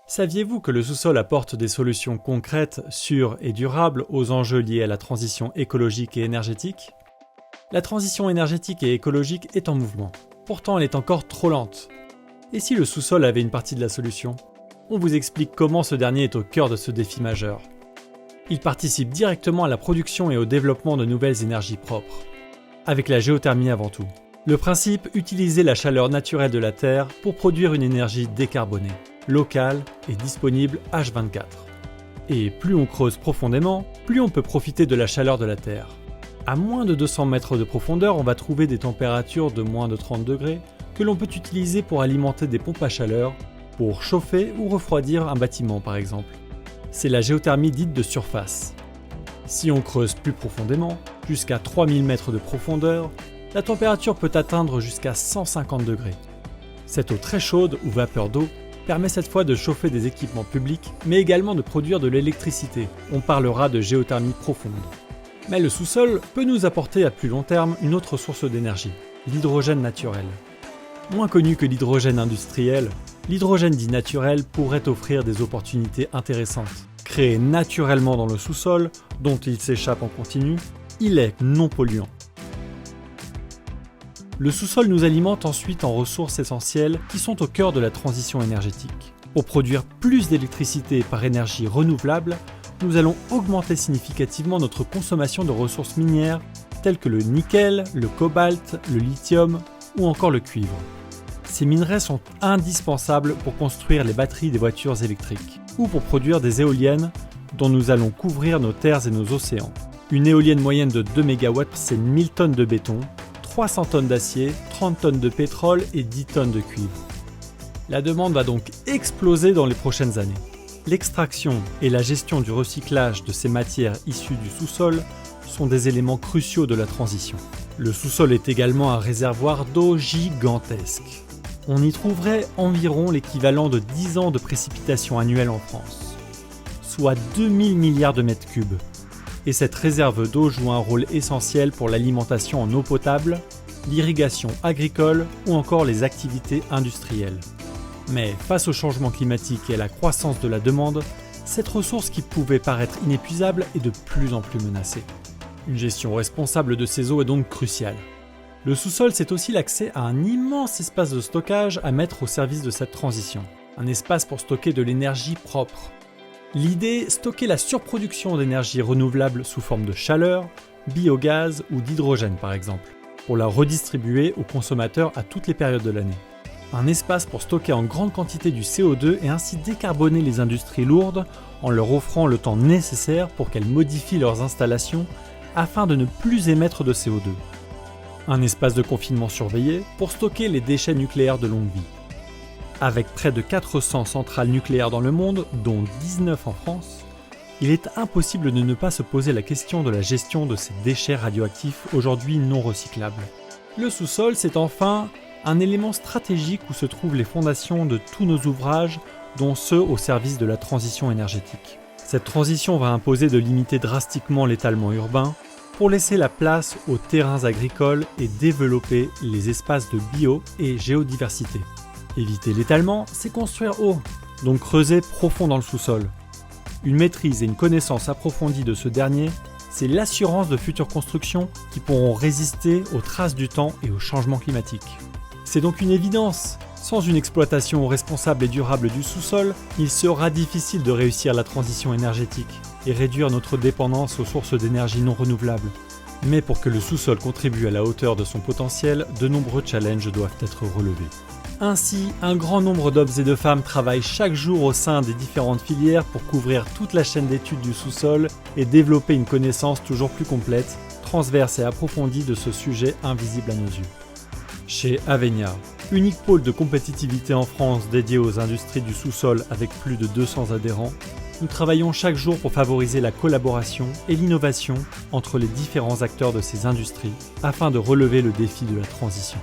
Saviez-vous que le sous-sol apporte des solutions concrètes, sûres et durables aux enjeux liés à la transition écologique et énergétique ? La transition énergétique et écologique est en mouvement. Pourtant, elle est encore trop lente. Et si le sous-sol avait une partie de la solution ? On vous explique comment ce dernier est au cœur de ce défi majeur. Il participe directement à la production et au développement de nouvelles énergies propres. Avec la géothermie avant tout. Le principe, utiliser la chaleur naturelle de la Terre pour produire une énergie décarbonée, locale et disponible H24. Et plus on creuse profondément, plus on peut profiter de la chaleur de la Terre. À moins de 200 mètres de profondeur, on va trouver des températures de moins de 30 degrés que l'on peut utiliser pour alimenter des pompes à chaleur, pour chauffer ou refroidir un bâtiment par exemple. C'est la géothermie dite de surface. Si on creuse plus profondément, jusqu'à 3000 mètres de profondeur, la température peut atteindre jusqu'à 150 degrés. Cette eau très chaude ou vapeur d'eau permet cette fois de chauffer des équipements publics, mais également de produire de l'électricité. On parlera de géothermie profonde. Mais le sous-sol peut nous apporter à plus long terme une autre source d'énergie, l'hydrogène naturel. Moins connu que l'hydrogène industriel, l'hydrogène dit naturel pourrait offrir des opportunités intéressantes. Créé naturellement dans le sous-sol, dont il s'échappe en continu, il est non polluant. Le sous-sol nous alimente ensuite en ressources essentielles qui sont au cœur de la transition énergétique. Pour produire plus d'électricité par énergie renouvelable, nous allons augmenter significativement notre consommation de ressources minières telles que le nickel, le cobalt, le lithium ou encore le cuivre. Ces minerais sont indispensables pour construire les batteries des voitures électriques ou pour produire des éoliennes dont nous allons couvrir nos terres et nos océans. Une éolienne moyenne de 2 MW, c'est 1000 tonnes de béton, 300 tonnes d'acier, 30 tonnes de pétrole et 10 tonnes de cuivre. La demande va donc exploser dans les prochaines années. L'extraction et la gestion du recyclage de ces matières issues du sous-sol sont des éléments cruciaux de la transition. Le sous-sol est également un réservoir d'eau gigantesque. On y trouverait environ l'équivalent de 10 ans de précipitations annuelles en France, soit 2000 milliards de mètres cubes. Et cette réserve d'eau joue un rôle essentiel pour l'alimentation en eau potable, l'irrigation agricole ou encore les activités industrielles. Mais face au changement climatique et à la croissance de la demande, cette ressource qui pouvait paraître inépuisable est de plus en plus menacée. Une gestion responsable de ces eaux est donc cruciale. Le sous-sol, c'est aussi l'accès à un immense espace de stockage à mettre au service de cette transition. Un espace pour stocker de l'énergie propre. L'idée, stocker la surproduction d'énergie renouvelable sous forme de chaleur, biogaz ou d'hydrogène par exemple, pour la redistribuer aux consommateurs à toutes les périodes de l'année. Un espace pour stocker en grande quantité du CO2 et ainsi décarboner les industries lourdes en leur offrant le temps nécessaire pour qu'elles modifient leurs installations afin de ne plus émettre de CO2. Un espace de confinement surveillé pour stocker les déchets nucléaires de longue vie. Avec près de 400 centrales nucléaires dans le monde, dont 19 en France, il est impossible de ne pas se poser la question de la gestion de ces déchets radioactifs aujourd'hui non recyclables. Le sous-sol, c'est enfin un élément stratégique où se trouvent les fondations de tous nos ouvrages, dont ceux au service de la transition énergétique. Cette transition va imposer de limiter drastiquement l'étalement urbain pour laisser la place aux terrains agricoles et développer les espaces de bio et géodiversité. Éviter l'étalement, c'est construire haut, donc creuser profond dans le sous-sol. Une maîtrise et une connaissance approfondie de ce dernier, c'est l'assurance de futures constructions qui pourront résister aux traces du temps et au changement climatique. C'est donc une évidence. Sans une exploitation responsable et durable du sous-sol, il sera difficile de réussir la transition énergétique et réduire notre dépendance aux sources d'énergie non renouvelables. Mais pour que le sous-sol contribue à la hauteur de son potentiel, de nombreux challenges doivent être relevés. Ainsi, un grand nombre d'hommes et de femmes travaillent chaque jour au sein des différentes filières pour couvrir toute la chaîne d'études du sous-sol et développer une connaissance toujours plus complète, transverse et approfondie de ce sujet invisible à nos yeux. Chez Avenia, unique pôle de compétitivité en France dédié aux industries du sous-sol avec plus de 200 adhérents, nous travaillons chaque jour pour favoriser la collaboration et l'innovation entre les différents acteurs de ces industries afin de relever le défi de la transition.